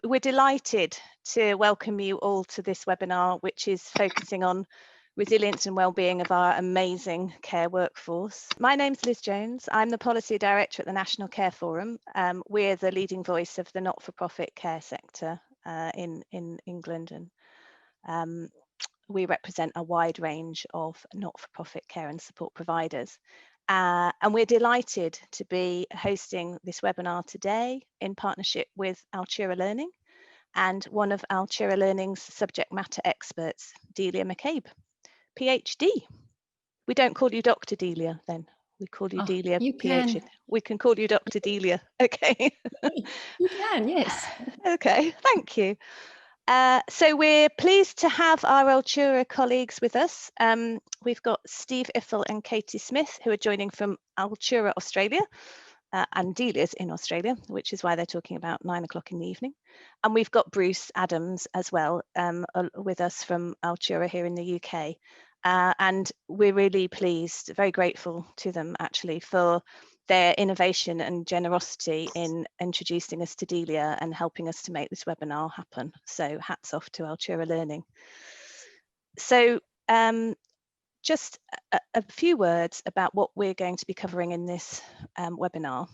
We're delighted to welcome you all to this webinar, which is focusing on resilience and wellbeing of our amazing care workforce. My name's Liz Jones. I'm the Policy Director at the National Care Forum. We're the leading voice of the not-for-profit care sector in England, and we represent a wide range of not-for-profit care and support providers. And we're delighted to be hosting this webinar today in partnership with Altura Learning and one of Altura Learning's subject matter experts, Delia McCabe, PhD. We don't call you Dr. Delia then. We call you Delia, you PhD. can. We can call you Dr. Delia. Okay. You can, yes. Okay, thank you. So we're pleased to have our Altura colleagues with us. We've got Steve Iffel and Katie Smith, who are joining from Altura, Australia, and Delia's in Australia, which is why they're talking about 9 o'clock in the evening. And we've got Bruce Adams as well with us from Altura here in the UK. And we're really pleased, very grateful to them actually for their innovation and generosity in introducing us to Delia and helping us to make this webinar happen. So hats off to Altura Learning. So just a few words about what we're going to be covering in this webinar.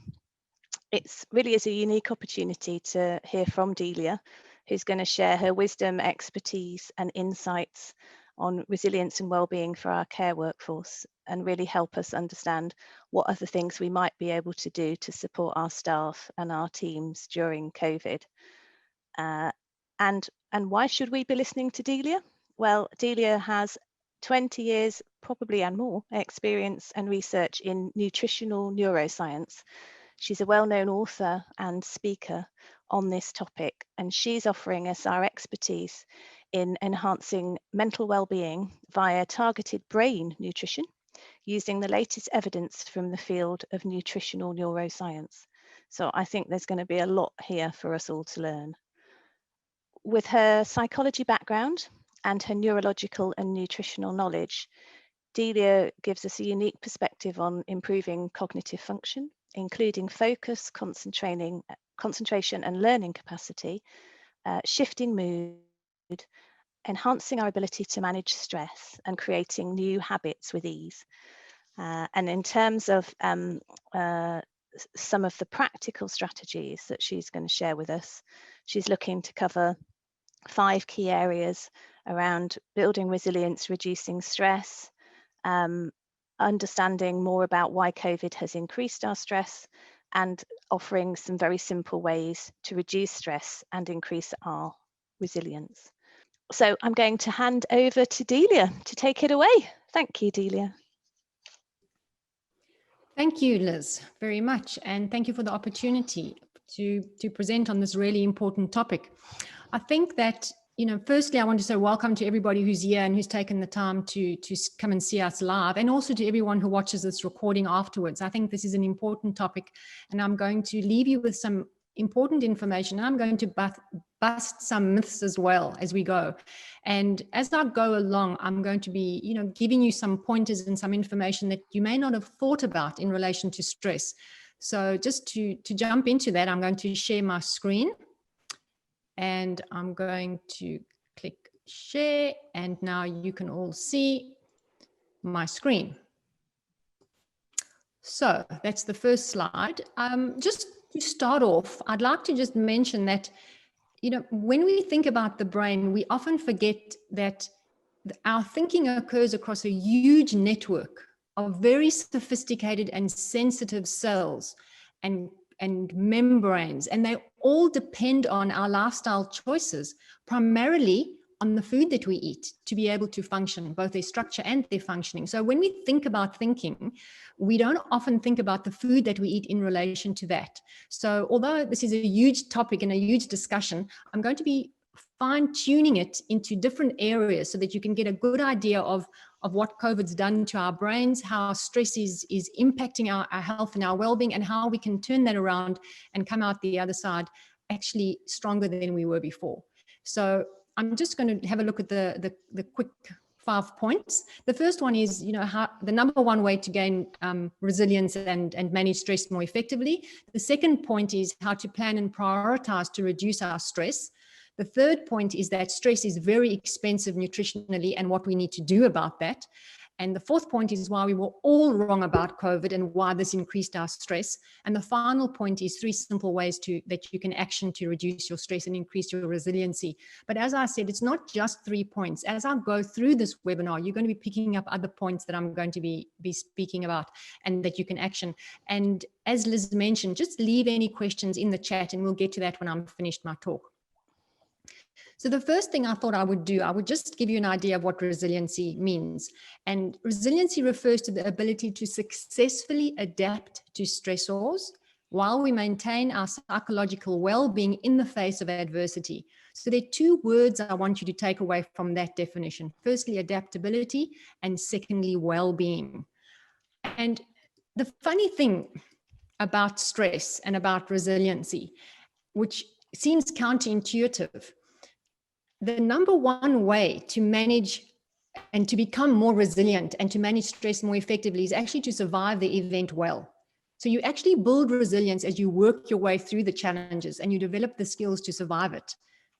It really is a unique opportunity to hear from Delia, who's going to share her wisdom, expertise and insights on resilience and wellbeing for our care workforce and really help us understand what other things we might be able to do to support our staff and our teams during COVID. And why should we be listening to Delia? Well, Delia has 20 years, probably and more, experience and research in nutritional neuroscience. She's a well-known author and speaker on this topic, and she's offering us our expertise in enhancing mental well-being via targeted brain nutrition, using the latest evidence from the field of nutritional neuroscience. So I think there's going to be a lot here for us all to learn. With her psychology background and her neurological and nutritional knowledge, Delia gives us a unique perspective on improving cognitive function, including focus, concentration and learning capacity, shifting mood, enhancing our ability to manage stress and creating new habits with ease. And in terms of some of the practical strategies that she's going to share with us, she's looking to cover 5 key areas around building resilience, reducing stress, understanding more about why COVID has increased our stress, and offering some very simple ways to reduce stress and increase our resilience. So I'm going to hand over to Delia to take it away. Thank you, Delia. Thank you, Liz, very much. And thank you for the opportunity to present on this really important topic. I think that, firstly, I want to say welcome to everybody who's here and who's taken the time to come and see us live, and also to everyone who watches this recording afterwards. I think this is an important topic, and I'm going to leave you with some important information. I'm going to bust some myths as well as we go. And as I go along, I'm going to be, giving you some pointers and some information that you may not have thought about in relation to stress. So just to jump into that, I'm going to share my screen. And I'm going to click share, and now you can all see my screen. So that's the first slide. Just to start off, I'd like to just mention that, when we think about the brain, we often forget that our thinking occurs across a huge network of very sophisticated and sensitive cells and membranes, and they all depend on our lifestyle choices, primarily on the food that we eat, to be able to function, both their structure and their functioning. So when we think about thinking, we don't often think about the food that we eat in relation to that. So although this is a huge topic and a huge discussion, I'm going to be fine-tuning it into different areas so that you can get a good idea of what COVID's done to our brains, how stress is impacting our health and our well-being, and how we can turn that around and come out the other side actually stronger than we were before. So I'm just going to have a look at the quick 5 points. The first one is, how the number one way to gain resilience and manage stress more effectively. The second point is how to plan and prioritize to reduce our stress. The third point is that stress is very expensive nutritionally and what we need to do about that. And the fourth point is why we were all wrong about COVID and why this increased our stress. And the final point is 3 simple ways that you can action to reduce your stress and increase your resiliency. But as I said, it's not just 3 points. As I go through this webinar, you're going to be picking up other points that I'm going to be speaking about and that you can action. And as Liz mentioned, just leave any questions in the chat and we'll get to that when I'm finished my talk. So the first thing I thought I would do, I would just give you an idea of what resiliency means. And resiliency refers to the ability to successfully adapt to stressors while we maintain our psychological well-being in the face of adversity. So there are 2 words I want you to take away from that definition. Firstly, adaptability, and secondly, well-being. And the funny thing about stress and about resiliency, which seems counterintuitive, the number one way to manage and to become more resilient and to manage stress more effectively is actually to survive the event well. So you actually build resilience as you work your way through the challenges and you develop the skills to survive it.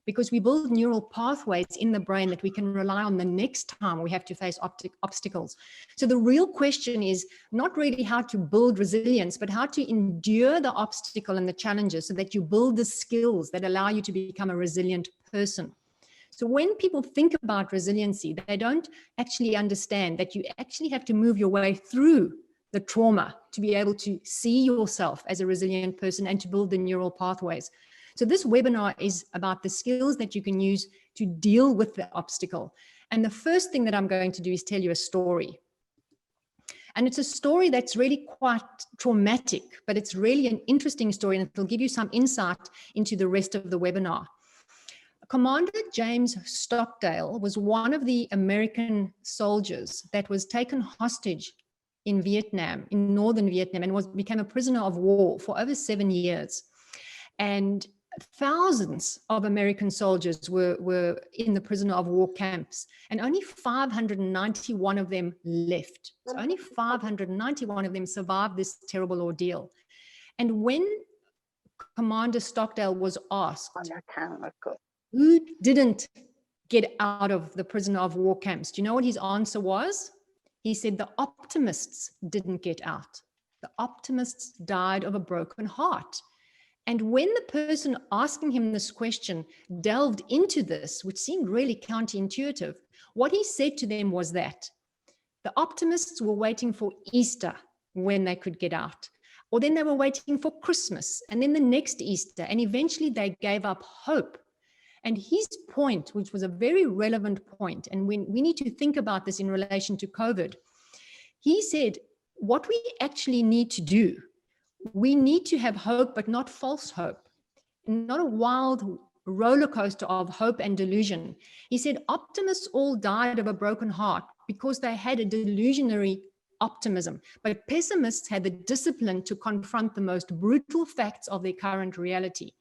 Because we build neural pathways in the brain that we can rely on the next time we have to face obstacles. So the real question is not really how to build resilience, but how to endure the obstacle and the challenges so that you build the skills that allow you to become a resilient person. So when people think about resiliency, they don't actually understand that you actually have to move your way through the trauma to be able to see yourself as a resilient person and to build the neural pathways. So this webinar is about the skills that you can use to deal with the obstacle. And the first thing that I'm going to do is tell you a story. And it's a story that's really quite traumatic, but it's really an interesting story and it'll give you some insight into the rest of the webinar. Commander James Stockdale was one of the American soldiers that was taken hostage in Vietnam, in northern Vietnam, and became a prisoner of war for over 7 years. And thousands of American soldiers were in the prisoner of war camps, and only 591 of them left. So only 591 of them survived this terrible ordeal. And when Commander Stockdale was asked, who didn't get out of the prisoner of war camps, do you know what his answer was? He said the optimists didn't get out. The optimists died of a broken heart. And when the person asking him this question delved into this, which seemed really counterintuitive, what he said to them was that the optimists were waiting for Easter when they could get out, or then they were waiting for Christmas and then the next Easter, and eventually they gave up hope. And his point, which was a very relevant point, and when we need to think about this in relation to COVID, he said, what we actually need to do, we need to have hope, but not false hope, not a wild roller coaster of hope and delusion. He said, optimists all died of a broken heart because they had a delusionary optimism, but pessimists had the discipline to confront the most brutal facts of their current reality.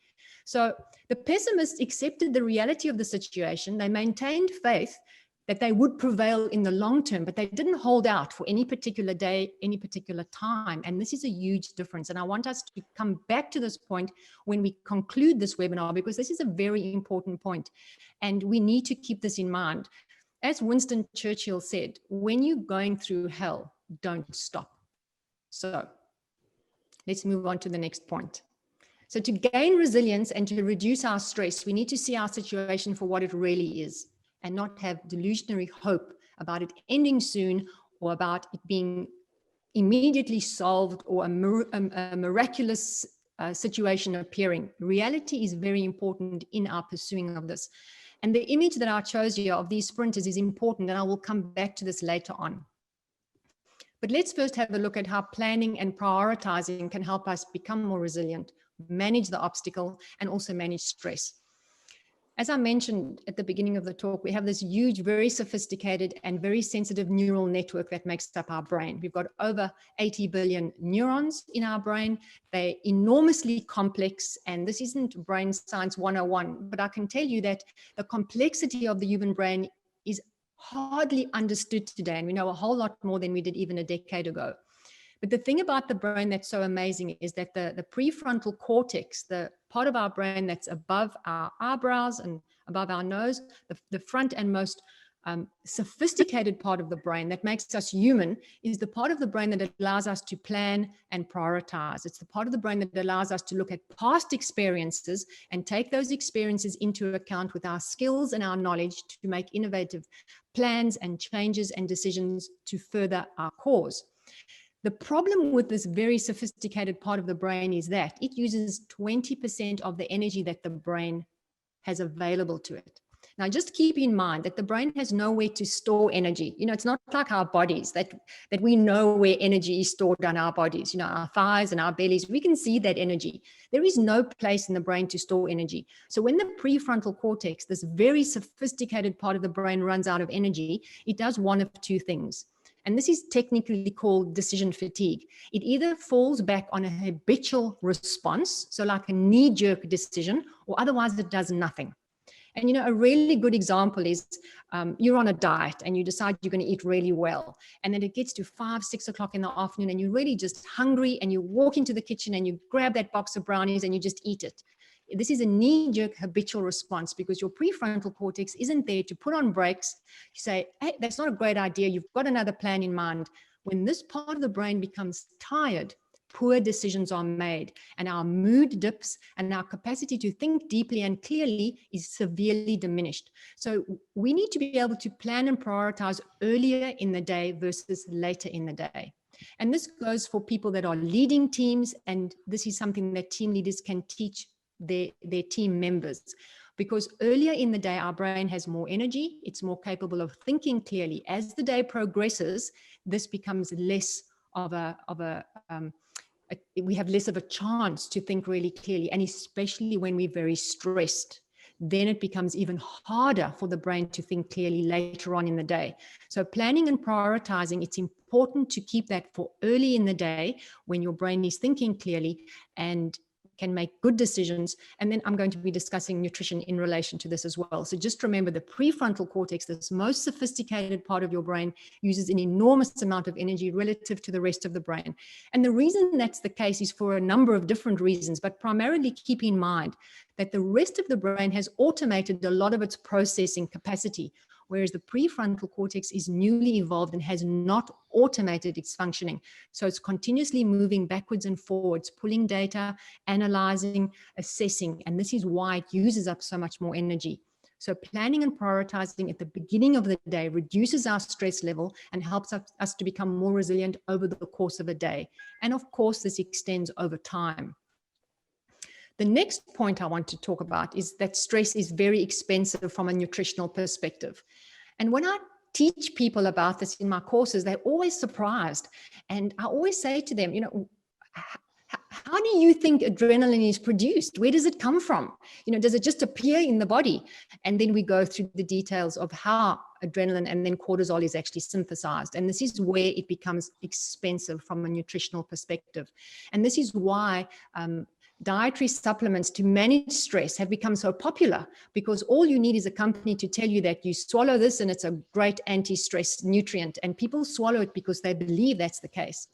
So the pessimists accepted the reality of the situation. They maintained faith that they would prevail in the long term, but they didn't hold out for any particular day, any particular time. And this is a huge difference. And I want us to come back to this point when we conclude this webinar, because this is a very important point. And we need to keep this in mind. As Winston Churchill said, when you're going through hell, don't stop. So let's move on to the next point. So to gain resilience and to reduce our stress, we need to see our situation for what it really is and not have delusionary hope about it ending soon or about it being immediately solved or a miraculous situation appearing. Reality is very important in our pursuing of this. And the image that I chose here of these sprinters is important, and I will come back to this later on. But let's first have a look at how planning and prioritizing can help us become more resilient, manage the obstacle, and also manage stress. As I mentioned at the beginning of the talk, we have this huge, very sophisticated and very sensitive neural network that makes up our brain. We've got over 80 billion neurons in our brain. They're enormously complex, and this isn't brain science 101, but I can tell you that the complexity of the human brain is hardly understood today, and we know a whole lot more than we did even a decade ago. But the thing about the brain that's so amazing is that the prefrontal cortex, the part of our brain that's above our eyebrows and above our nose, the front and most sophisticated part of the brain that makes us human, is the part of the brain that allows us to plan and prioritize. It's the part of the brain that allows us to look at past experiences and take those experiences into account with our skills and our knowledge to make innovative plans and changes and decisions to further our cause. The problem with this very sophisticated part of the brain is that it uses 20% of the energy that the brain has available to it. Now, just keep in mind that the brain has nowhere to store energy. It's not like our bodies that we know where energy is stored on our bodies, our thighs and our bellies. We can see that energy. There is no place in the brain to store energy. So when the prefrontal cortex, this very sophisticated part of the brain, runs out of energy, it does one of two things. And this is technically called decision fatigue. It either falls back on a habitual response, so like a knee-jerk decision, or otherwise it does nothing. And a really good example is you're on a diet and you decide you're going to eat really well. And then it gets to 5, 6 o'clock in the afternoon and you're really just hungry and you walk into the kitchen and you grab that box of brownies and you just eat it. This is a knee-jerk habitual response because your prefrontal cortex isn't there to put on brakes. You say, hey, that's not a great idea. You've got another plan in mind. When this part of the brain becomes tired, poor decisions are made and our mood dips and our capacity to think deeply and clearly is severely diminished. So we need to be able to plan and prioritize earlier in the day versus later in the day. And this goes for people that are leading teams, and this is something that team leaders can teach their team members, because earlier in the day our brain has more energy, it's more capable of thinking clearly. As the day progresses, this becomes less of we have less of a chance to think really clearly, and especially when we're very stressed, then it becomes even harder for the brain to think clearly later on in the day. So planning and prioritizing, it's important to keep that for early in the day when your brain is thinking clearly and can make good decisions. And then I'm going to be discussing nutrition in relation to this as well. So just remember, the prefrontal cortex, this most sophisticated part of your brain, uses an enormous amount of energy relative to the rest of the brain. And the reason that's the case is for a number of different reasons, but primarily keep in mind that the rest of the brain has automated a lot of its processing capacity, whereas the prefrontal cortex is newly evolved and has not automated its functioning. So it's continuously moving backwards and forwards, pulling data, analyzing, assessing, and this is why it uses up so much more energy. So planning and prioritizing at the beginning of the day reduces our stress level and helps us to become more resilient over the course of a day. And of course, this extends over time. The next point I want to talk about is that stress is very expensive from a nutritional perspective. And when I teach people about this in my courses, they're always surprised. And I always say to them, how do you think adrenaline is produced? Where does it come from? Does it just appear in the body? And then we go through the details of how adrenaline and then cortisol is actually synthesized. And this is where it becomes expensive from a nutritional perspective. And this is why dietary supplements to manage stress have become so popular, because all you need is a company to tell you that you swallow this and it's a great anti-stress nutrient, and people swallow it because they believe that's the case.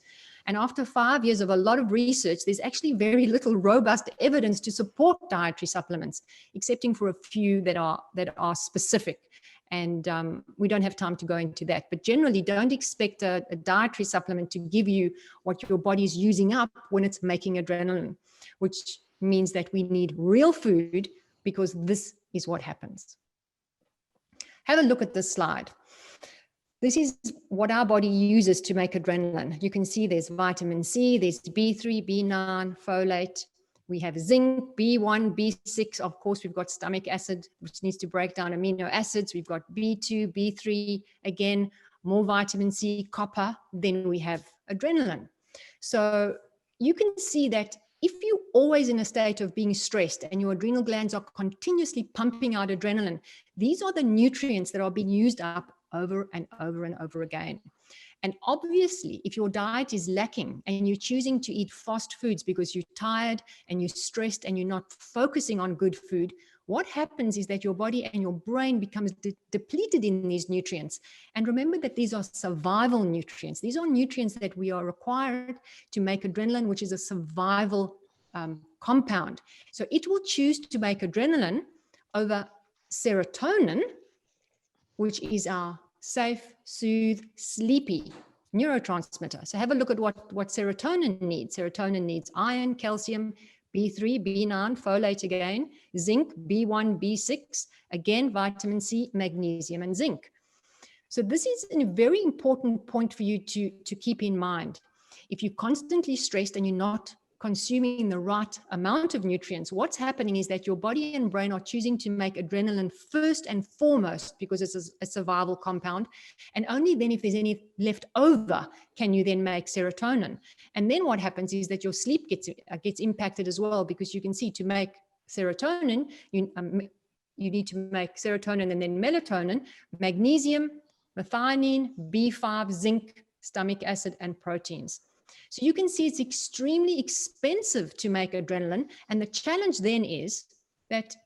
And after 5 years of a lot of research, there's actually very little robust evidence to support dietary supplements, excepting for a few that are specific. And we don't have time to go into that. But generally, don't expect a dietary supplement to give you what your body is using up when it's making adrenaline, which means that we need real food, because this is what happens. Have a look at this slide. This is what our body uses to make adrenaline. You can see there's vitamin C, there's B3, B9, folate. We have zinc, B1, B6. Of course, we've got stomach acid, which needs to break down amino acids. We've got B2, B3, again, more vitamin C, copper. Then we have adrenaline. So you can see that if you're always in a state of being stressed and your adrenal glands are continuously pumping out adrenaline, these are the nutrients that are being used up over and over and over again. And obviously, if your diet is lacking and you're choosing to eat fast foods because you're tired and you're stressed and you're not focusing on good food, what happens is that your body and your brain becomes depleted in these nutrients. And remember that these are survival nutrients. These are nutrients that we are required to make adrenaline, which is a survival compound. So it will choose to make adrenaline over serotonin, which is our safe, soothe, sleepy neurotransmitter. So have a look at what serotonin needs. Serotonin needs iron, calcium, B3, B9, folate again, zinc, B1, B6, again, vitamin C, magnesium, and zinc. So this is a very important point for you to keep in mind. If you're constantly stressed and you're not consuming the right amount of nutrients, what's happening is that your body and brain are choosing to make adrenaline first and foremost because it's a survival compound. And only then, if there's any left over, can you then make serotonin. And then what happens is that your sleep gets impacted as well, because you can see to make serotonin, you need to make serotonin and then melatonin, magnesium, methionine, B5, zinc, stomach acid, and proteins. So you can see it's extremely expensive to make adrenaline. And the challenge then is that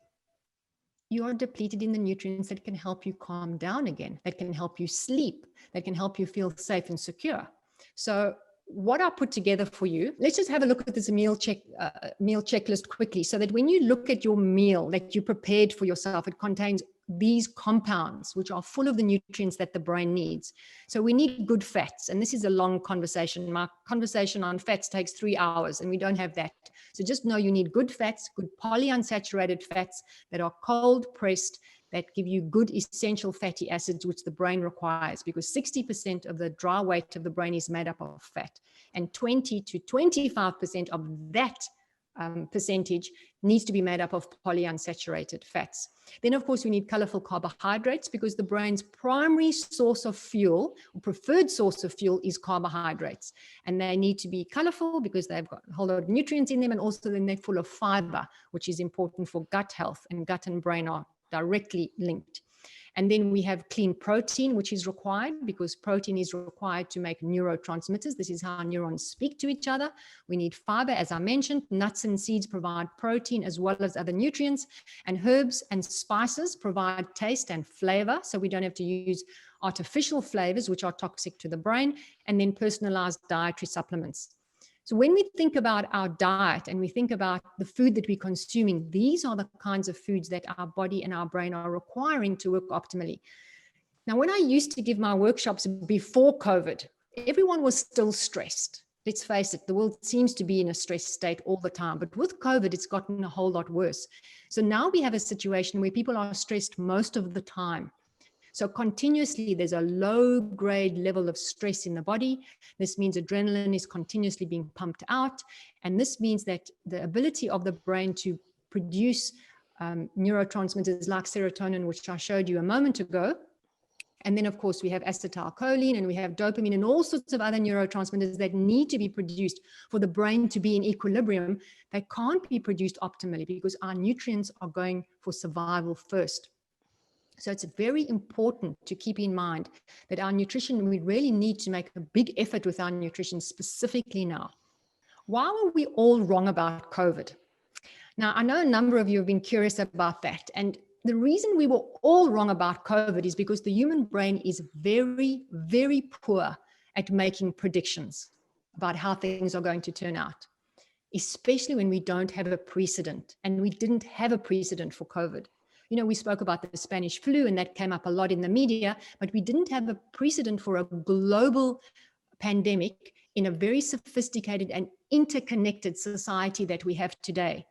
you are depleted in the nutrients that can help you calm down again, that can help you sleep, that can help you feel safe and secure. So what I put together for you, let's just have a look at this meal checklist quickly, so that when you look at your meal that you prepared for yourself, it contains these compounds, which are full of the nutrients that the brain needs. So we need good fats. And this is a long conversation. My conversation on fats takes 3 hours, and we don't have that. So just know you need good fats, good polyunsaturated fats that are cold pressed, that give you good essential fatty acids, which the brain requires, because 60% of the dry weight of the brain is made up of fat, and 20 to 25% of that percentage needs to be made up of polyunsaturated fats. Then, of course, we need colorful carbohydrates, because the brain's primary source of fuel, or preferred source of fuel, is carbohydrates. And they need to be colorful because they've got a whole lot of nutrients in them, and also then they're full of fiber, which is important for gut health, and gut and brain are directly linked. And then we have clean protein, which is required because protein is required to make neurotransmitters. This is how neurons speak to each other. We need fiber, as I mentioned. Nuts and seeds provide protein as well as other nutrients. And herbs and spices provide taste and flavor, so we don't have to use artificial flavors, which are toxic to the brain. And then personalized dietary supplements. So when we think about our diet and we think about the food that we're consuming, these are the kinds of foods that our body and our brain are requiring to work optimally. Now, when I used to give my workshops before COVID, everyone was still stressed. Let's face it, the world seems to be in a stress state all the time. But with COVID, it's gotten a whole lot worse. So now we have a situation where people are stressed most of the time. So continuously, there's a low-grade level of stress in the body. This means adrenaline is continuously being pumped out. And this means that the ability of the brain to produce neurotransmitters like serotonin, which I showed you a moment ago. And then, of course, we have acetylcholine and we have dopamine and all sorts of other neurotransmitters that need to be produced for the brain to be in equilibrium. They can't be produced optimally because our nutrients are going for survival first. So it's very important to keep in mind that our nutrition, we really need to make a big effort with our nutrition specifically now. Why were we all wrong about COVID? Now, I know a number of you have been curious about that. And the reason we were all wrong about COVID is because the human brain is very, very poor at making predictions about how things are going to turn out, especially when we don't have a precedent. And we didn't have a precedent for COVID. You know, we spoke about the Spanish flu, and that came up a lot in the media, but we didn't have a precedent for a global pandemic in a very sophisticated and interconnected society that we have today.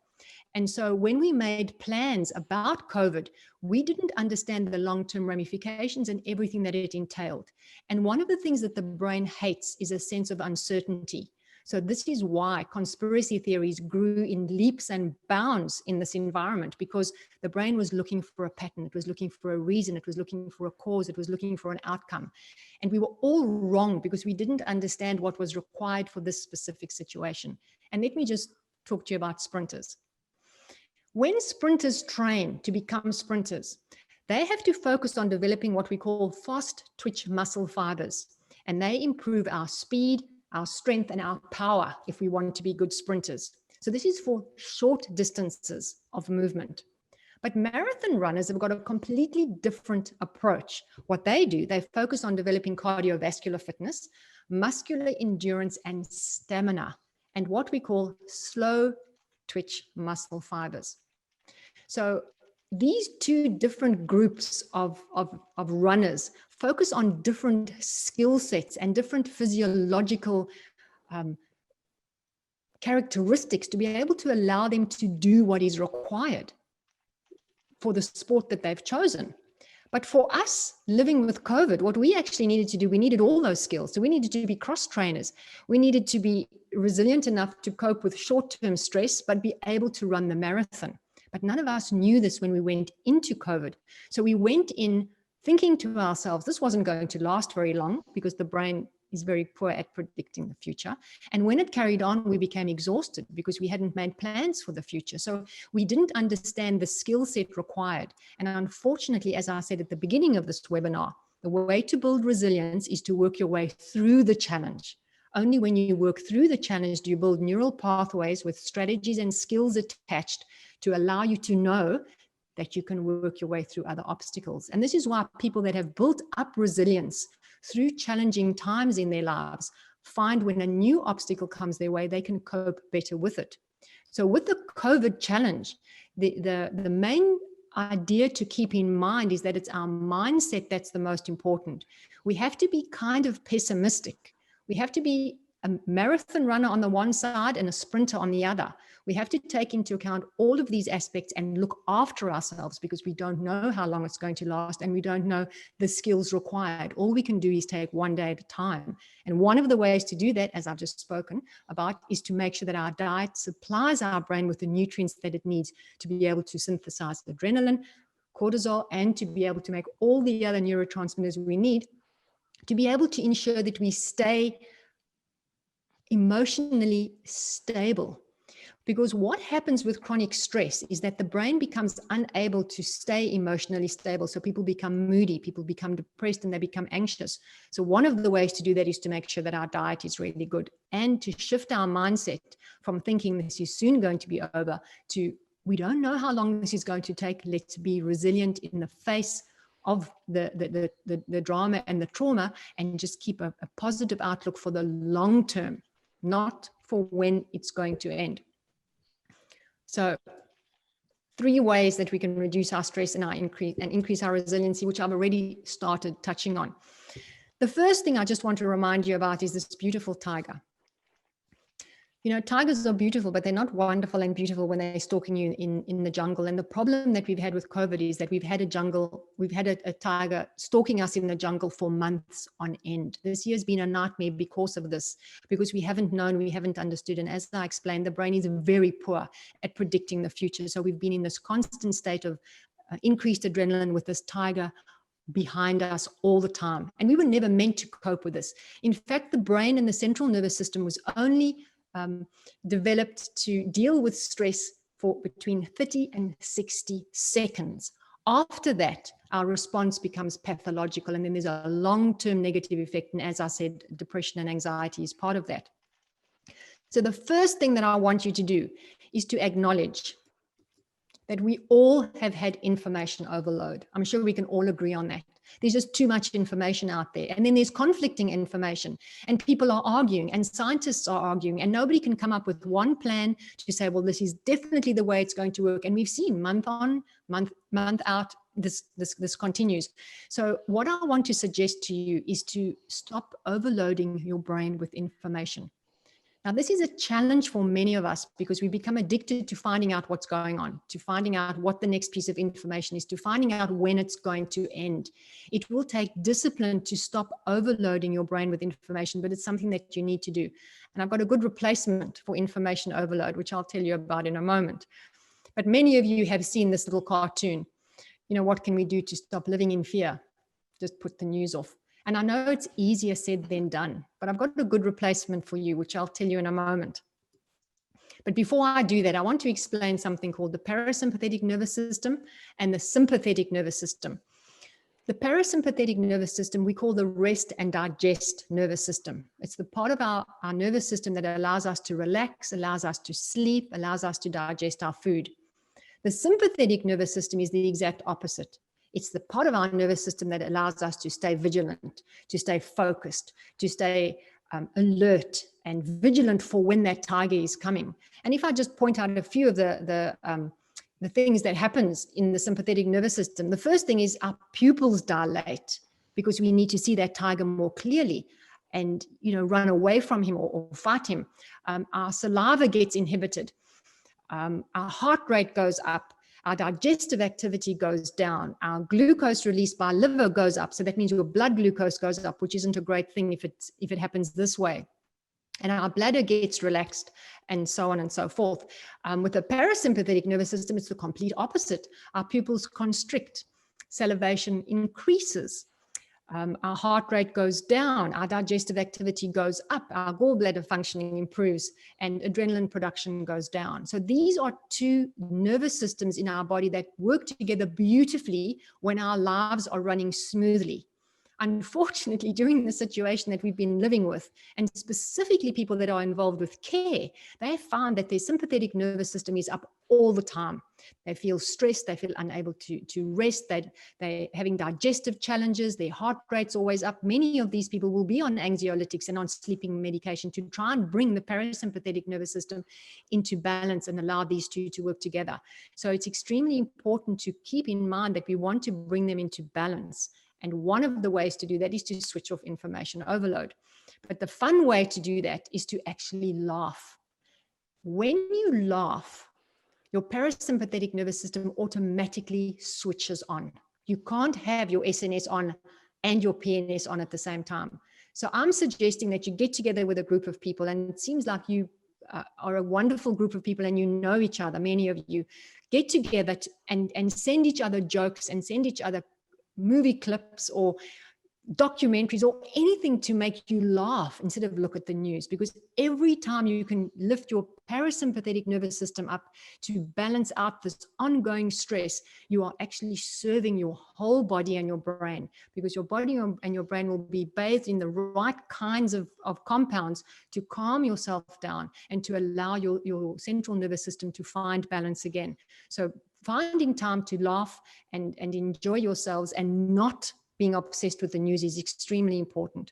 And so when we made plans about COVID, we didn't understand the long-term ramifications and everything that it entailed. And one of the things that the brain hates is a sense of uncertainty. So this is why conspiracy theories grew in leaps and bounds in this environment, because the brain was looking for a pattern, it was looking for a reason, it was looking for a cause, it was looking for an outcome. And we were all wrong because we didn't understand what was required for this specific situation. And let me just talk to you about sprinters. When sprinters train to become sprinters, they have to focus on developing what we call fast twitch muscle fibers, and they improve our speed, our strength, and our power if we want to be good sprinters. So this is for short distances of movement. But marathon runners have got a completely different approach. What they do, they focus on developing cardiovascular fitness, muscular endurance, and stamina, and what we call slow twitch muscle fibers. So these two different groups of runners focus on different skill sets and different physiological characteristics to be able to allow them to do what is required for the sport that they've chosen. But for us living with COVID, what we actually needed to do, we needed all those skills. So we needed to be cross trainers. We needed to be resilient enough to cope with short-term stress, but be able to run the marathon. But none of us knew this when we went into COVID. So we went in thinking to ourselves, this wasn't going to last very long because the brain is very poor at predicting the future. And when it carried on, we became exhausted because we hadn't made plans for the future. So we didn't understand the skill set required. And unfortunately, as I said at the beginning of this webinar, the way to build resilience is to work your way through the challenge. Only when you work through the challenge do you build neural pathways with strategies and skills attached to allow you to know that you can work your way through other obstacles. And this is why people that have built up resilience through challenging times in their lives find when a new obstacle comes their way, they can cope better with it. So with the COVID challenge, the main idea to keep in mind is that it's our mindset that's the most important. We have to be kind of pessimistic. We have to be a marathon runner on the one side and a sprinter on the other. We have to take into account all of these aspects and look after ourselves because we don't know how long it's going to last and we don't know the skills required. All we can do is take one day at a time. And one of the ways to do that, as I've just spoken about, is to make sure that our diet supplies our brain with the nutrients that it needs to be able to synthesize adrenaline, cortisol, and to be able to make all the other neurotransmitters we need to be able to ensure that we stay emotionally stable. Because what happens with chronic stress is that the brain becomes unable to stay emotionally stable. So people become moody, people become depressed, and they become anxious. So one of the ways to do that is to make sure that our diet is really good and to shift our mindset from thinking this is soon going to be over to we don't know how long this is going to take. Let's be resilient in the face of the drama and the trauma and just keep a positive outlook for the long term, not for when it's going to end. So 3 ways that we can reduce our stress and increase our resiliency, which I've already started touching on. The first thing I just want to remind you about is this beautiful tiger. You know, tigers are beautiful, but they're not wonderful and beautiful when they're stalking you in the jungle. And the problem that we've had with COVID is that we've had a tiger stalking us in the jungle for months on end. This year has been a nightmare because of this, because we haven't known, we haven't understood. And as I explained, the brain is very poor at predicting the future. So we've been in this constant state of increased adrenaline with this tiger behind us all the time. And we were never meant to cope with this. In fact, the brain and the central nervous system was only developed to deal with stress for between 30 and 60 seconds. After that, our response becomes pathological, and then there's a long-term negative effect. And as I said, depression and anxiety is part of that. So the first thing that I want you to do is to acknowledge that we all have had information overload. I'm sure we can all agree on that. There's just too much information out there. And then there's conflicting information, and people are arguing, and scientists are arguing, and nobody can come up with one plan to say, well, this is definitely the way it's going to work. And we've seen month on, month out, this continues. So what I want to suggest to you is to stop overloading your brain with information. Now, this is a challenge for many of us because we become addicted to finding out what's going on, to finding out what the next piece of information is, to finding out when it's going to end. It will take discipline to stop overloading your brain with information, but it's something that you need to do. And I've got a good replacement for information overload, which I'll tell you about in a moment. But many of you have seen this little cartoon. You know, what can we do to stop living in fear? Just put the news off. And I know it's easier said than done, but I've got a good replacement for you, which I'll tell you in a moment. But before I do that, I want to explain something called the parasympathetic nervous system and the sympathetic nervous system. The parasympathetic nervous system, we call the rest and digest nervous system. It's the part of our nervous system that allows us to relax, allows us to sleep, allows us to digest our food. The sympathetic nervous system is the exact opposite. It's the part of our nervous system that allows us to stay vigilant, to stay focused, to stay alert and vigilant for when that tiger is coming. And if I just point out a few of the things that happens in the sympathetic nervous system, the first thing is our pupils dilate because we need to see that tiger more clearly and, run away from him or fight him. Our saliva gets inhibited. Our heart rate goes up. Our digestive activity goes down. Our glucose released by liver goes up. So that means your blood glucose goes up, which isn't a great thing if it happens this way. And our bladder gets relaxed, and so on and so forth. With the parasympathetic nervous system, it's the complete opposite. Our pupils constrict. Salivation increases. Our heart rate goes down, our digestive activity goes up, our gallbladder functioning improves, and adrenaline production goes down. So these are two nervous systems in our body that work together beautifully when our lives are running smoothly. Unfortunately, during the situation that we've been living with, and specifically people that are involved with care, they found that their sympathetic nervous system is up all the time. They feel stressed, they feel unable to rest, they're having digestive challenges, their heart rate's always up. Many of these people will be on anxiolytics and on sleeping medication to try and bring the parasympathetic nervous system into balance and allow these two to work together. So it's extremely important to keep in mind that we want to bring them into balance. And one of the ways to do that is to switch off information overload. But the fun way to do that is to actually laugh. When you laugh, your parasympathetic nervous system automatically switches on. You can't have your SNS on and your PNS on at the same time. So I'm suggesting that you get together with a group of people, and it seems like you are a wonderful group of people and you know each other. Many of you get together and send each other jokes and send each other movie clips or documentaries or anything to make you laugh instead of look at the news, because every time you can lift your parasympathetic nervous system up to balance out this ongoing stress, you are actually serving your whole body and your brain, because your body and your brain will be bathed in the right kinds of compounds to calm yourself down and to allow your central nervous system to find balance again. So finding time to laugh and enjoy yourselves and not being obsessed with the news is extremely important.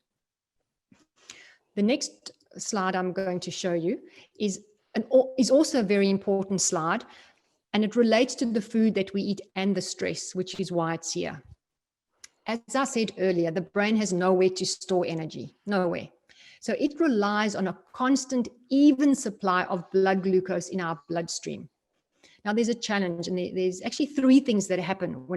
The next slide I'm going to show you is also a very important slide, and it relates to the food that we eat and the stress, which is why it's here. As I said earlier, the brain has nowhere to store energy, nowhere. So it relies on a constant, even supply of blood glucose in our bloodstream. Now, there's a challenge, and there's actually three things that happen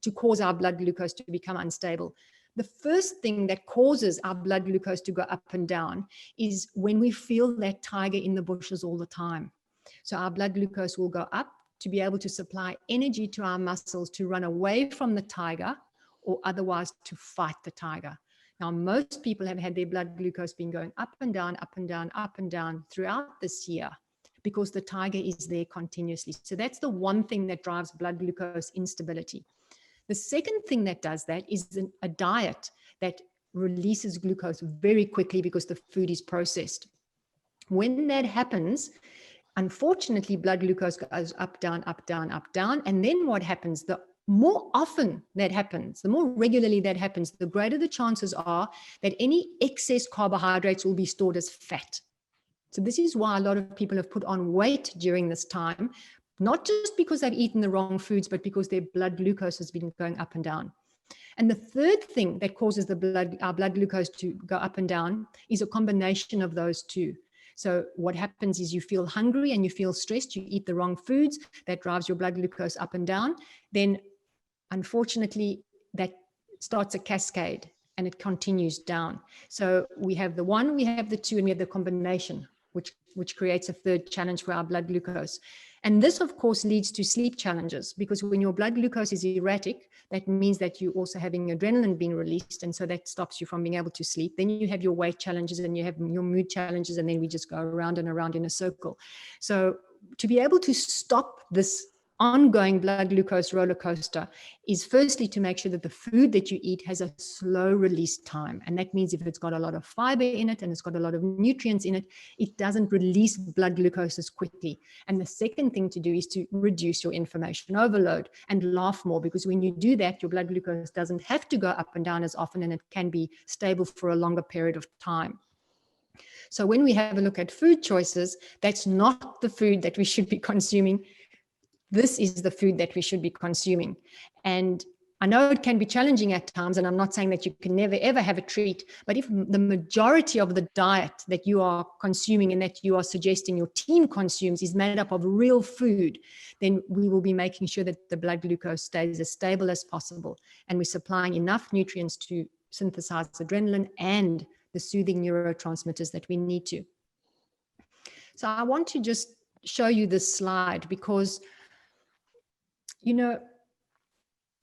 to cause our blood glucose to become unstable. The first thing that causes our blood glucose to go up and down is when we feel that tiger in the bushes all the time. So our blood glucose will go up to be able to supply energy to our muscles to run away from the tiger or otherwise to fight the tiger. Now, most people have had their blood glucose been going up and down, up and down, up and down throughout this year, because the tiger is there continuously. So that's the one thing that drives blood glucose instability. The second thing that does that is a diet that releases glucose very quickly because the food is processed. When that happens, unfortunately, blood glucose goes up, down, up, down, up, down. And then what happens? The more often that happens, the more regularly that happens, the greater the chances are that any excess carbohydrates will be stored as fat. So this is why a lot of people have put on weight during this time, not just because they've eaten the wrong foods, but because their blood glucose has been going up and down. And the third thing that causes our blood glucose to go up and down is a combination of those two. So what happens is you feel hungry and you feel stressed, you eat the wrong foods, that drives your blood glucose up and down. Then unfortunately, that starts a cascade and it continues down. So we have the one, we have the two, and we have the combination, which creates a third challenge for our blood glucose. And this, of course, leads to sleep challenges, because when your blood glucose is erratic, that means that you're also having adrenaline being released. And so that stops you from being able to sleep. Then you have your weight challenges and you have your mood challenges. And then we just go around and around in a circle. So to be able to stop this ongoing blood glucose roller coaster is firstly to make sure that the food that you eat has a slow release time. And that means if it's got a lot of fiber in it and it's got a lot of nutrients in it, it doesn't release blood glucose as quickly. And the second thing to do is to reduce your information overload and laugh more, because when you do that, your blood glucose doesn't have to go up and down as often, and it can be stable for a longer period of time. So when we have a look at food choices, that's not the food that we should be consuming. This is the food that we should be consuming. And I know it can be challenging at times, and I'm not saying that you can never, ever have a treat, but if the majority of the diet that you are consuming and that you are suggesting your team consumes is made up of real food, then we will be making sure that the blood glucose stays as stable as possible. And we're supplying enough nutrients to synthesize adrenaline and the soothing neurotransmitters that we need to. So I want to just show you this slide because, you know,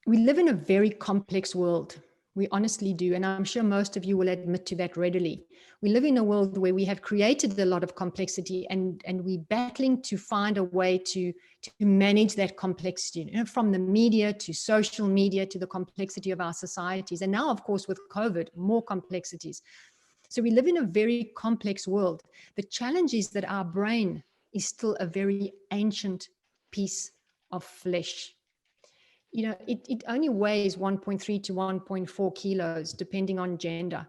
we live in a very complex world. We honestly do. And I'm sure most of you will admit to that readily. We live in a world where we have created a lot of complexity, and we're battling to find a way to manage that complexity, you know, from the media to social media to the complexity of our societies. And now, of course, with COVID, more complexities. So we live in a very complex world. The challenge is that our brain is still a very ancient piece of flesh. You know, it only weighs 1.3 to 1.4 kilos, depending on gender.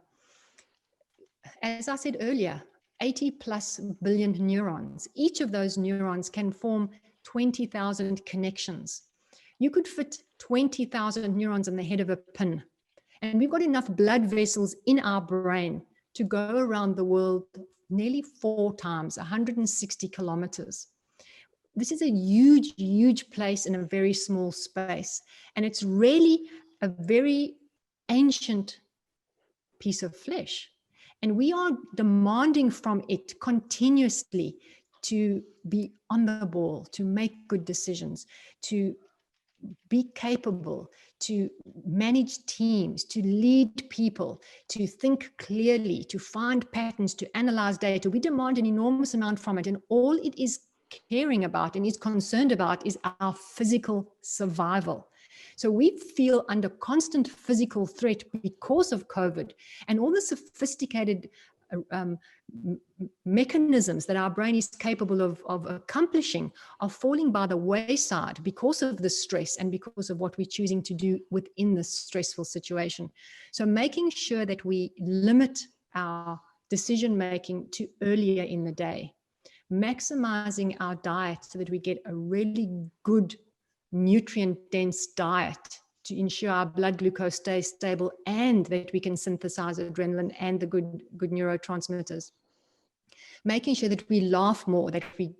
As I said earlier, 80 plus billion neurons. Each of those neurons can form 20,000 connections. You could fit 20,000 neurons in the head of a pin. And we've got enough blood vessels in our brain to go around the world nearly 4 times, 160 kilometers. This is a huge, huge place in a very small space. And it's really a very ancient piece of flesh. And we are demanding from it continuously to be on the ball, to make good decisions, to be capable, to manage teams, to lead people, to think clearly, to find patterns, to analyze data. We demand an enormous amount from it. And all it is caring about and is concerned about is our physical survival. So we feel under constant physical threat because of COVID, and all the sophisticated mechanisms that our brain is capable of accomplishing are falling by the wayside because of the stress and because of what we're choosing to do within this stressful situation. So making sure that we limit our decision making to earlier in the day, maximizing our diet so that we get a really good nutrient dense diet to ensure our blood glucose stays stable and that we can synthesize adrenaline and the good neurotransmitters. Making sure that we laugh more, that we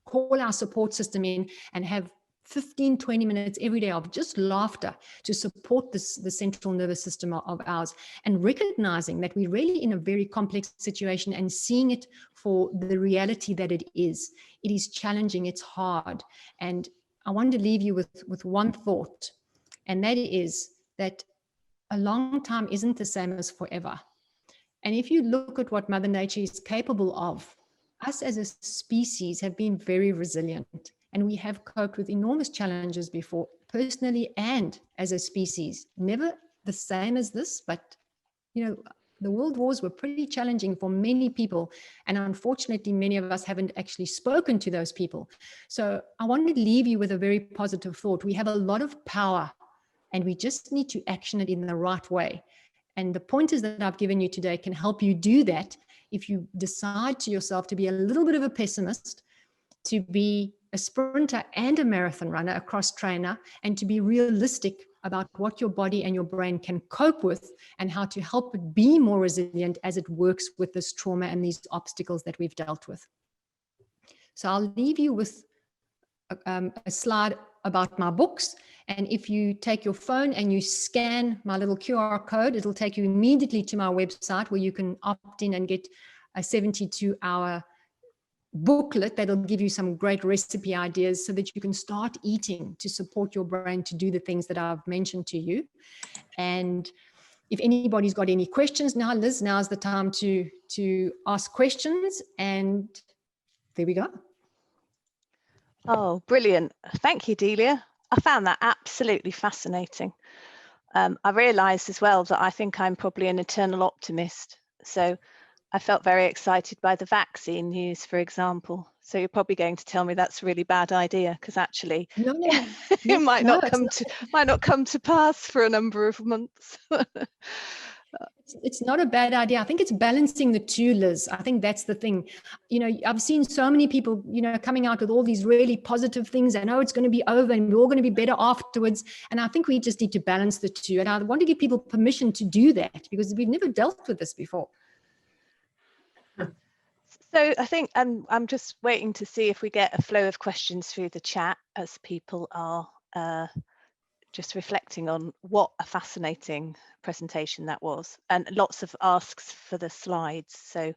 call our support system in and have 15, 20 minutes every day of just laughter to support the central nervous system of ours, and recognizing that we're really in a very complex situation and seeing it for the reality that it is. It is challenging, it's hard. And I want to leave you with one thought, and that is that a long time isn't the same as forever. And if you look at what Mother Nature is capable of, us as a species have been very resilient, and we have coped with enormous challenges before, personally and as a species. Never the same as this, but you know, the world wars were pretty challenging for many people. And unfortunately, many of us haven't actually spoken to those people. So I want to leave you with a very positive thought. We have a lot of power, and we just need to action it in the right way. And the pointers that I've given you today can help you do that if you decide to yourself to be a little bit of a pessimist, to be a sprinter and a marathon runner, a cross trainer, and to be realistic about what your body and your brain can cope with and how to help it be more resilient as it works with this trauma and these obstacles that we've dealt with. So I'll leave you with a slide about my books. And if you take your phone and you scan my little QR code, it'll take you immediately to my website where you can opt in and get a 72-hour booklet that'll give you some great recipe ideas so that you can start eating to support your brain to do the things that I've mentioned to you. And if anybody's got any questions now, Liz, now's the time to ask questions. And there we go. Oh, brilliant. Thank you, Delia. I found that absolutely fascinating. I realised as well that I think I'm probably an eternal optimist. So I felt very excited by the vaccine news, for example. So you're probably going to tell me that's a really bad idea, because actually No, no, it might no, not come to pass for a number of months. it's not a bad idea. I think it's balancing the two, Liz. I think that's the thing. I've seen so many people, coming out with all these really positive things. I know it's going to be over and we're all going to be better afterwards. And I think we just need to balance the two. And I want to give people permission to do that because we've never dealt with this before. So I think I'm just waiting to see if we get a flow of questions through the chat as people are just reflecting on what a fascinating presentation that was, and lots of asks for the slides. So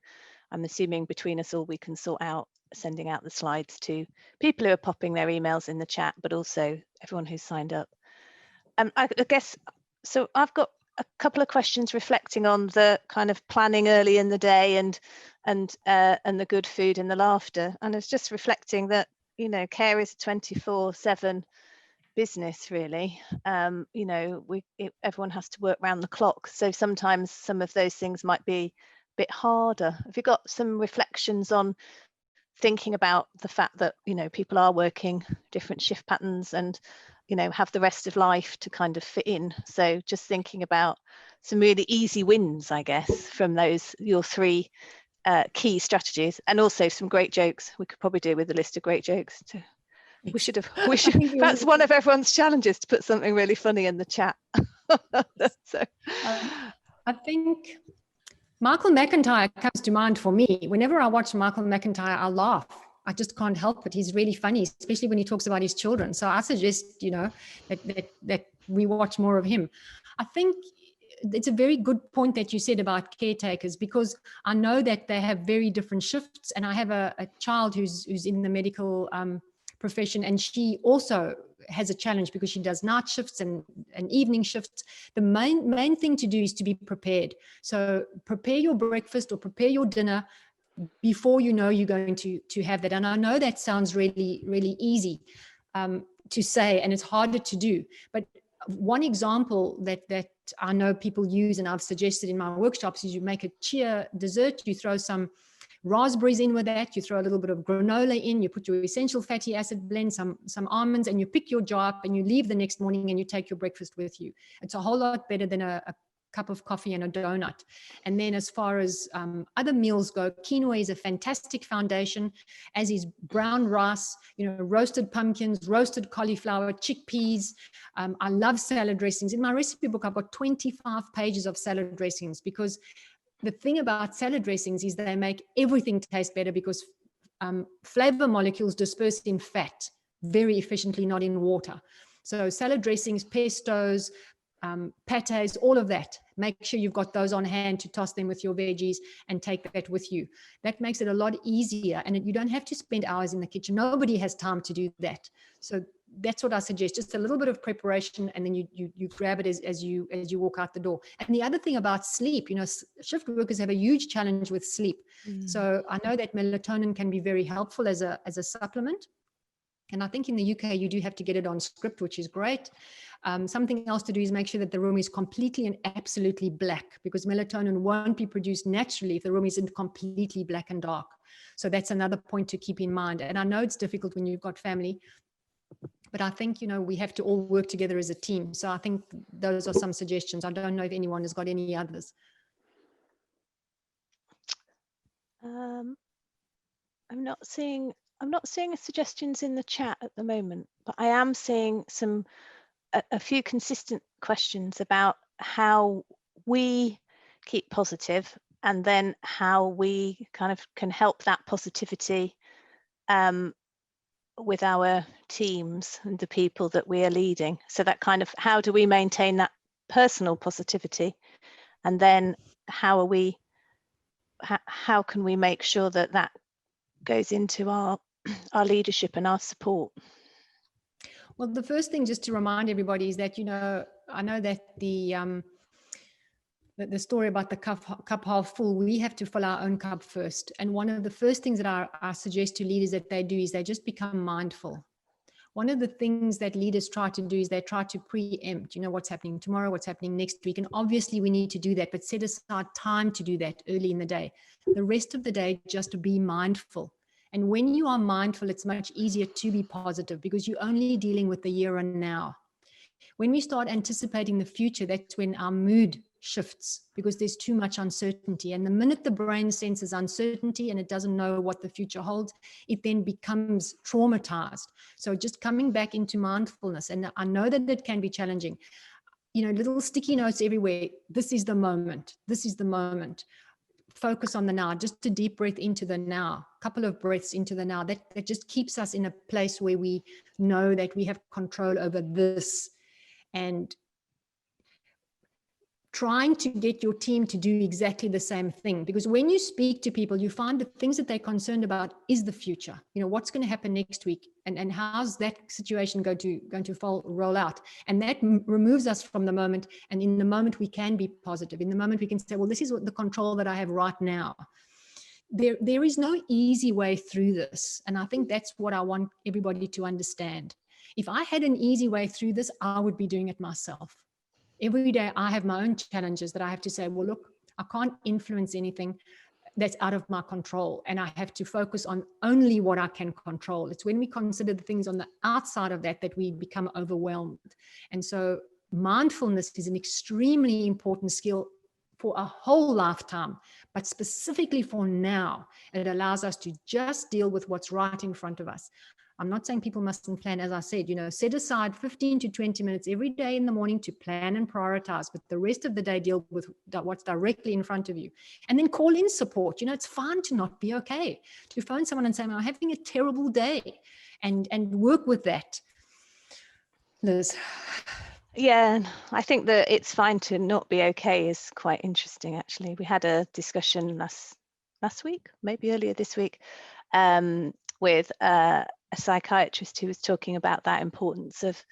I'm assuming between us all we can sort out sending out the slides to people who are popping their emails in the chat, but also everyone who's signed up. I guess, so I've got a couple of questions reflecting on the kind of planning early in the day and the good food and the laughter. And it's just reflecting that, care is a 24/7 business, really. Everyone has to work around the clock. So sometimes some of those things might be a bit harder. Have you got some reflections on thinking about the fact that, people are working different shift patterns and, have the rest of life to kind of fit in? So just thinking about some really easy wins, I guess, from your three key strategies, and also some great jokes. We could probably do with a list of great jokes too. We should that's one of everyone's challenges, to put something really funny in the chat. So I think Michael McIntyre comes to mind for me. Whenever I watch Michael McIntyre, I laugh. I just can't help it. He's really funny, especially when he talks about his children. So I suggest, that we watch more of him. I think it's a very good point that you said about caretakers, because I know that they have very different shifts. And I have a child who's in the medical profession, and she also has a challenge because she does night shifts and evening shifts. The main thing to do is to be prepared. So prepare your breakfast or prepare your dinner before you're going to have that. And I know that sounds really, really easy to say, and it's harder to do. But one example that I know people use, and I've suggested in my workshops, is you make a chia dessert. You throw some raspberries in with that, you throw a little bit of granola in, you put your essential fatty acid blend, some almonds, and you pick your jar up and you leave the next morning and you take your breakfast with you. It's a whole lot better than a cup of coffee and a donut. And then as far as other meals go, quinoa is a fantastic foundation, as is brown rice, roasted pumpkins, roasted cauliflower, chickpeas. I love salad dressings. In my recipe book, I've got 25 pages of salad dressings, because the thing about salad dressings is they make everything taste better, because flavor molecules disperse in fat very efficiently, not in water. So salad dressings, pestos, pates, all of that, make sure you've got those on hand to toss them with your veggies and take that with you. That makes it a lot easier, and you don't have to spend hours in the kitchen. Nobody has time to do that. So that's what I suggest, just a little bit of preparation, and then you grab it as you walk out the door. And the other thing about sleep, shift workers have a huge challenge with sleep. So I know that melatonin can be very helpful as a supplement. And I think in the UK, you do have to get it on script, which is great. Something else to do is make sure that the room is completely and absolutely black, because melatonin won't be produced naturally if the room isn't completely black and dark. So that's another point to keep in mind. And I know it's difficult when you've got family, but I think, we have to all work together as a team. So I think those are some suggestions. I don't know if anyone has got any others. I'm not seeing suggestions in the chat at the moment, but I am seeing a few consistent questions about how we keep positive, and then how we kind of can help that positivity with our teams and the people that we are leading. So that kind of, how do we maintain that personal positivity, and then how can we make sure that goes into our leadership and our support? Well, the first thing, just to remind everybody, is that, I know that the story about the cup half full, we have to fill our own cup first. And one of the first things that I suggest to leaders that they do is they just become mindful. One of the things that leaders try to do is they try to preempt, what's happening tomorrow, what's happening next week. And obviously we need to do that, but set aside time to do that early in the day. The rest of the day, just be mindful. And when you are mindful, it's much easier to be positive because you're only dealing with the here and now. When we start anticipating the future, that's when our mood shifts because there's too much uncertainty. And the minute the brain senses uncertainty and it doesn't know what the future holds, it then becomes traumatized. So just coming back into mindfulness, and I know that it can be challenging, little sticky notes everywhere. This is the moment. This is the moment. Focus on the now, just a deep breath into the now, a couple of breaths into the now. That just keeps us in a place where we know that we have control over this. And trying to get your team to do exactly the same thing, because when you speak to people, you find the things that they're concerned about is the future. What's going to happen next week, and how's that situation going to roll out, and that removes us from the moment. And in the moment, we can be positive. In the moment, we can say, well, this is what the control that I have right now. There is no easy way through this, and I think that's what I want everybody to understand. If I had an easy way through this, I would be doing it myself. Every day I have my own challenges that I have to say, well, look, I can't influence anything that's out of my control, and I have to focus on only what I can control. It's when we consider the things on the outside of that we become overwhelmed. And so mindfulness is an extremely important skill for a whole lifetime, but specifically for now. It allows us to just deal with what's right in front of us. I'm not saying people mustn't plan, as I said, set aside 15 to 20 minutes every day in the morning to plan and prioritize, but the rest of the day deal with what's directly in front of you. And then call in support. It's fine to not be okay, to phone someone and say, I'm having a terrible day, and work with that. Liz. Yeah, I think that it's fine to not be okay is quite interesting, actually. We had a discussion last week, maybe earlier this week, with a psychiatrist who was talking about that importance of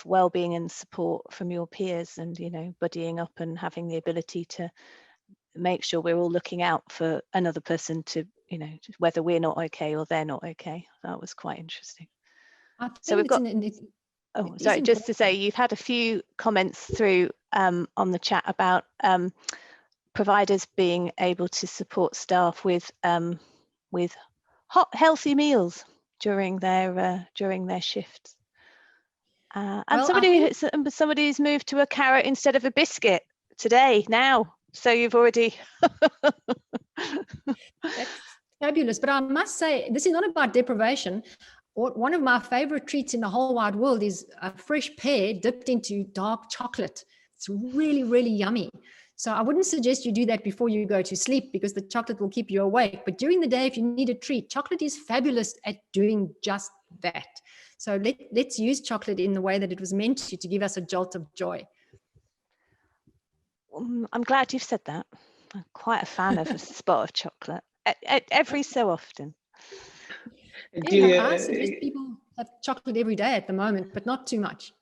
well-being and support from your peers, and buddying up and having the ability to make sure we're all looking out for another person, to whether we're not okay or they're not okay. That was quite interesting. So we've got just to say, you've had a few comments through on the chat about providers being able to support staff with hot, healthy meals during their shifts. And somebody who's moved to a carrot instead of a biscuit now. So you've already. That's fabulous. But I must say, this is not about deprivation. One of my favorite treats in the whole wide world is a fresh pear dipped into dark chocolate. It's really, really yummy. So I wouldn't suggest you do that before you go to sleep, because the chocolate will keep you awake. But during the day, if you need a treat, chocolate is fabulous at doing just that. So let's use chocolate in the way that it was meant to give us a jolt of joy. I'm glad you've said that. I'm quite a fan of a spot of chocolate every so often. I suggest people have chocolate every day at the moment, but not too much.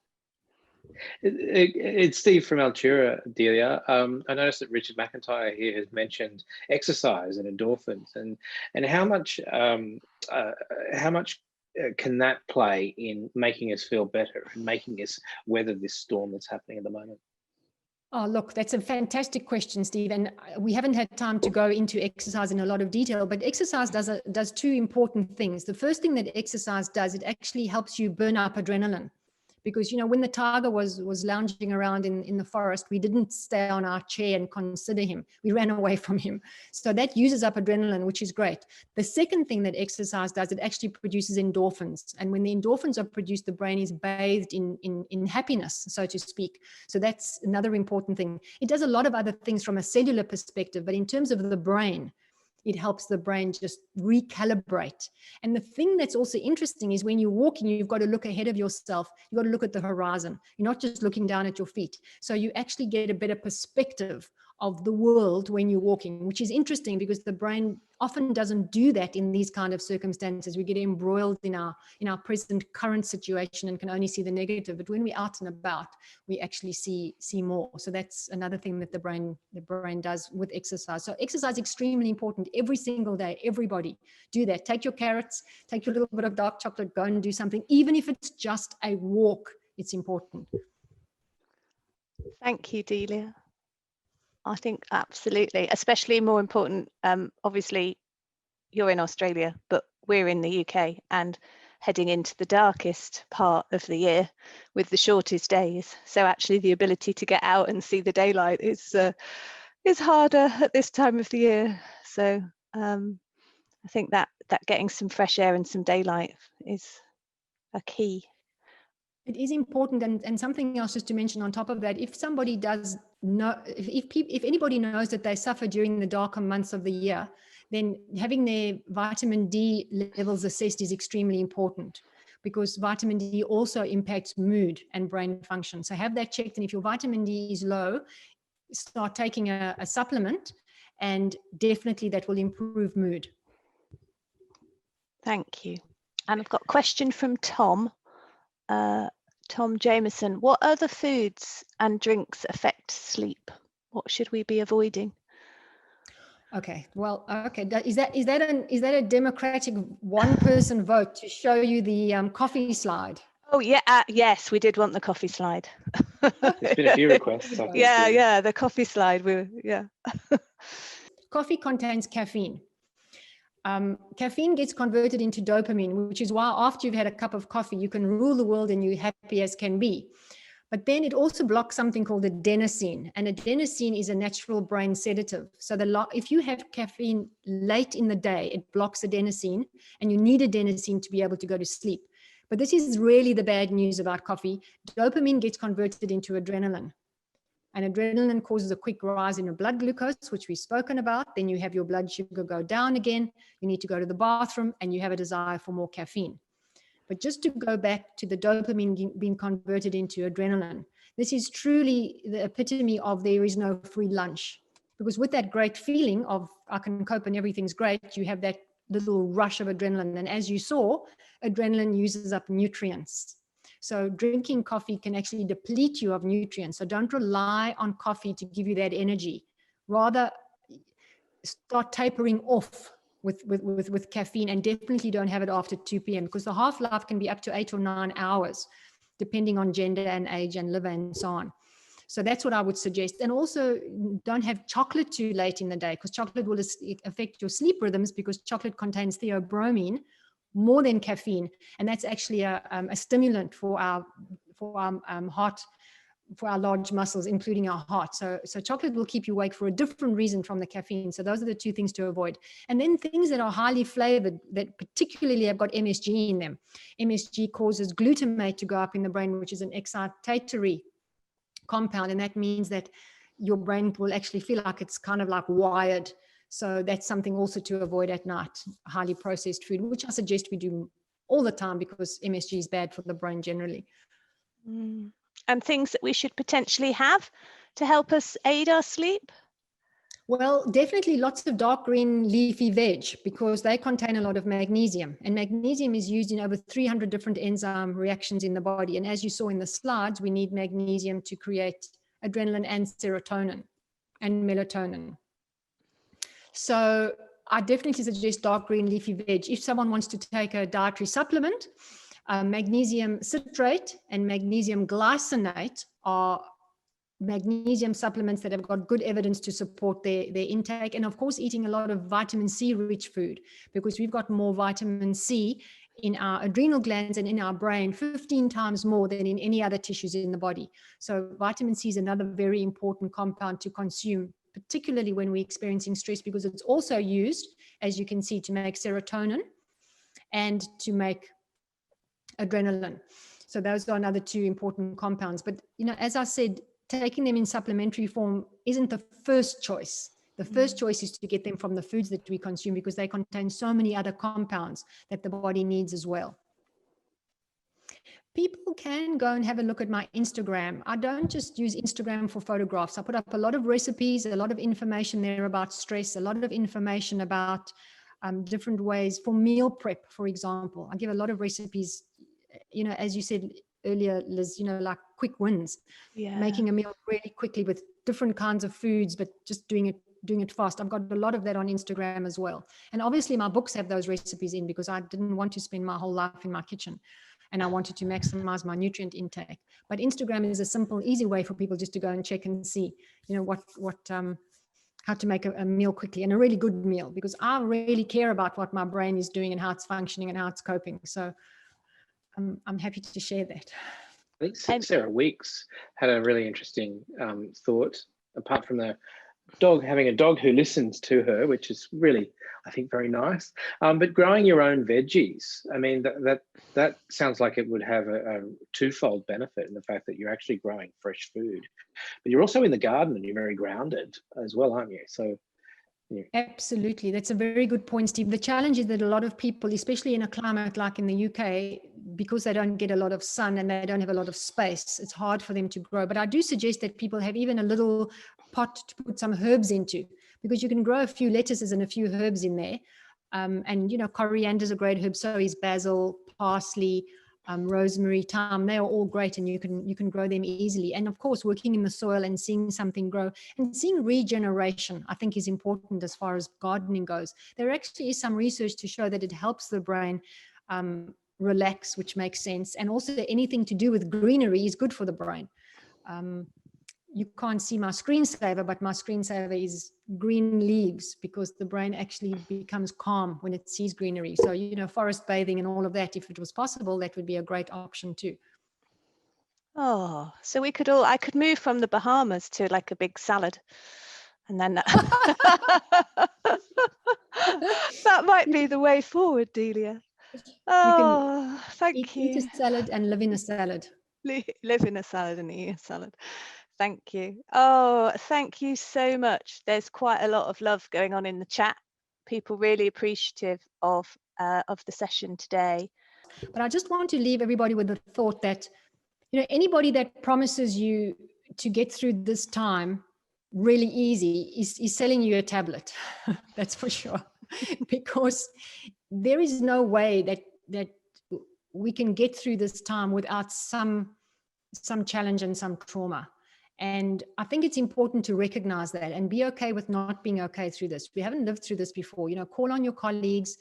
It's Steve from Altura, Delia. I noticed that Richard McIntyre here has mentioned exercise and endorphins, and how much can that play in making us feel better and making us weather this storm that's happening at the moment? Oh, look, that's a fantastic question, Steve. And we haven't had time to go into exercise in a lot of detail, but exercise does two important things. The first thing that exercise does, it actually helps you burn up adrenaline. Because, when the tiger was lounging around in the forest, we didn't stay on our chair and consider him. We ran away from him. So that uses up adrenaline, which is great. The second thing that exercise does, it actually produces endorphins. And when the endorphins are produced, the brain is bathed in happiness, so to speak. So that's another important thing. It does a lot of other things from a cellular perspective, but in terms of the brain, it helps the brain just recalibrate. And the thing that's also interesting is when you're walking, you've got to look ahead of yourself. You've got to look at the horizon. You're not just looking down at your feet. So you actually get a better perspective of the world when you're walking, which is interesting because the brain often doesn't do that in these kind of circumstances. We get embroiled in our present current situation and can only see the negative. But when we're out and about, we actually see more. So that's another thing that the brain does with exercise. So exercise is extremely important every single day. Everybody do that. Take your carrots, take your little bit of dark chocolate, go and do something. Even if it's just a walk, it's important. Thank you, Delia. I think absolutely, especially more important, obviously you're in Australia, but we're in the UK and heading into the darkest part of the year with the shortest days. So actually the ability to get out and see the daylight is harder at this time of the year. So I think that getting some fresh air and some daylight is a key. It is important, and something else just to mention on top of that, if somebody does know, if anybody knows that they suffer during the darker months of the year, then having their vitamin D levels assessed is extremely important, because vitamin D also impacts mood and brain function. So have that checked, and if your vitamin D is low, start taking a supplement, and definitely that will improve mood. Thank you. And I've got a question from Tom. Tom Jameson, what other foods and drinks affect sleep? What should we be avoiding? Okay, well, okay. Is that a democratic one-person vote to show you the coffee slide? Oh yeah, yes, we did want the coffee slide. There's been a few requests. I think, yeah, the coffee slide. Coffee contains caffeine. Caffeine gets converted into dopamine, which is why after you've had a cup of coffee, you can rule the world and you're happy as can be. But then it also blocks something called adenosine, and adenosine is a natural brain sedative. So if you have caffeine late in the day, it blocks adenosine, and you need adenosine to be able to go to sleep. But this is really the bad news about coffee. Dopamine gets converted into adrenaline. And adrenaline causes a quick rise in your blood glucose, which we've spoken about. Then you have your blood sugar go down again. You need to go to the bathroom, and you have a desire for more caffeine. But just to go back to the dopamine being converted into adrenaline, this is truly the epitome of there is no free lunch. Because with that great feeling of I can cope and everything's great, you have that little rush of adrenaline. And as you saw, adrenaline uses up nutrients. So drinking coffee can actually deplete you of nutrients. So don't rely on coffee to give you that energy. Rather, start tapering off with caffeine, and definitely don't have it after 2 p.m. because the half-life can be up to 8 or 9 hours, depending on gender and age and liver and so on. So that's what I would suggest. And also don't have chocolate too late in the day, because chocolate will affect your sleep rhythms, because chocolate contains theobromine more than caffeine. And that's actually a stimulant for our heart, for our large muscles, including our heart. So chocolate will keep you awake for a different reason from the caffeine. So those are the two things to avoid. And then things that are highly flavored, that particularly have got MSG in them. MSG causes glutamate to go up in the brain, which is an excitatory compound. And that means that your brain will actually feel like it's kind of like wired. So that's something also to avoid at night, highly processed food, which I suggest we do all the time, because MSG is bad for the brain generally. And things that we should potentially have to help us aid our sleep? Well, definitely lots of dark green leafy veg, because they contain a lot of magnesium, and magnesium is used in over 300 different enzyme reactions in the body. And as you saw in the slides, we need magnesium to create adrenaline and serotonin and melatonin. So I definitely suggest dark green leafy veg. If someone wants to take a dietary supplement, magnesium citrate and magnesium glycinate are magnesium supplements that have got good evidence to support their intake. And of course, eating a lot of vitamin C rich food, because we've got more vitamin C in our adrenal glands and in our brain 15 times more than in any other tissues in the body. So vitamin C is another very important compound to consume, particularly when we're experiencing stress, because it's also used, as you can see, to make serotonin and to make adrenaline. So those are another two important compounds. But, as I said, taking them in supplementary form isn't the first choice. The first choice is to get them from the foods that we consume, because they contain so many other compounds that the body needs as well. People can go and have a look at my Instagram. I don't just use Instagram for photographs. I put up a lot of recipes, a lot of information there about stress, a lot of information about different ways for meal prep, for example. I give a lot of recipes, as you said earlier, Liz, like quick wins, making a meal really quickly with different kinds of foods, but just doing it fast. I've got a lot of that on Instagram as well. And obviously my books have those recipes in, because I didn't want to spend my whole life in my kitchen. And I wanted to maximize my nutrient intake. But Instagram is a simple, easy way for people just to go and check and see, how to make a meal quickly, and a really good meal, because I really care about what my brain is doing and how it's functioning and how it's coping. So I'm happy to share that. I think Sarah Weeks had a really interesting thought, apart from having a dog who listens to her, which is really, I think, very nice. But growing your own veggies, I mean, that sounds like it would have a twofold benefit in the fact that you're actually growing fresh food, but you're also in the garden and you're very grounded as well, aren't you? So. Yeah. Absolutely. That's a very good point, Steve. The challenge is that a lot of people, especially in a climate like in the UK, because they don't get a lot of sun and they don't have a lot of space, it's hard for them to grow. But I do suggest that people have even a little pot to put some herbs into, because you can grow a few lettuces and a few herbs in there. And coriander is a great herb. So is basil, parsley, rosemary, thyme. They are all great, and you can grow them easily. And of course, working in the soil and seeing something grow and seeing regeneration, I think, is important as far as gardening goes. There actually is some research to show that it helps the brain relax, which makes sense. And also anything to do with greenery is good for the brain. You can't see my screensaver, but my screensaver is green leaves, because the brain actually becomes calm when it sees greenery. So, forest bathing and all of that, if it was possible, that would be a great option too. Oh, so I could move from the Bahamas to like a big salad, and then that might be the way forward, Delia. Oh, thank you. Eat a salad and live in a salad. Live in a salad and eat a salad. Thank you. Oh, thank you so much. There's quite a lot of love going on in the chat. People really appreciative of the session today. But I just want to leave everybody with the thought that, anybody that promises you to get through this time really easy is selling you a tablet. That's for sure. Because there is no way that we can get through this time without some challenge and some trauma. And I think it's important to recognize that and be okay with not being okay through this. We haven't lived through this before. Call on your colleagues,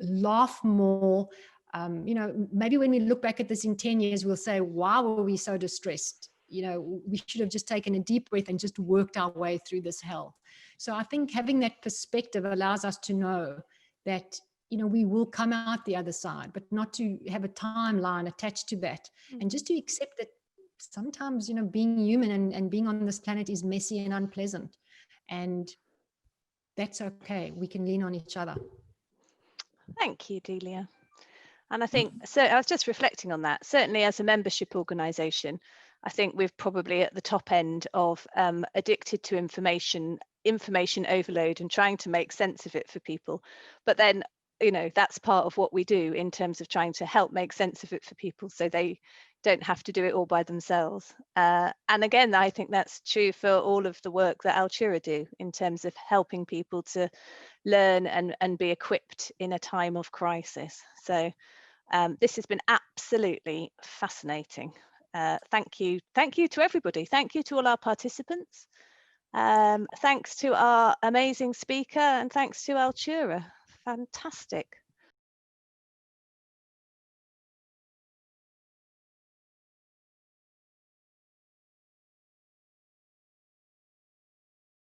laugh more. Maybe when we look back at this in 10 years, we'll say, why were we so distressed? We should have just taken a deep breath and just worked our way through this hell. So I think having that perspective allows us to know that, we will come out the other side, but not to have a timeline attached to that. Mm-hmm. And just to accept that sometimes, being human and being on this planet is messy and unpleasant. And that's okay. We can lean on each other. Thank you, Delia. And I think, so I was just reflecting on that. Certainly as a membership organisation, I think we're probably at the top end of addicted to information overload and trying to make sense of it for people. But then, that's part of what we do in terms of trying to help make sense of it for people so they don't have to do it all by themselves. And again, I think that's true for all of the work that Altura do in terms of helping people to learn and be equipped in a time of crisis. So this has been absolutely fascinating. Thank you to everybody. Thank you to all our participants. Thanks to our amazing speaker, and thanks to Altura. Fantastic.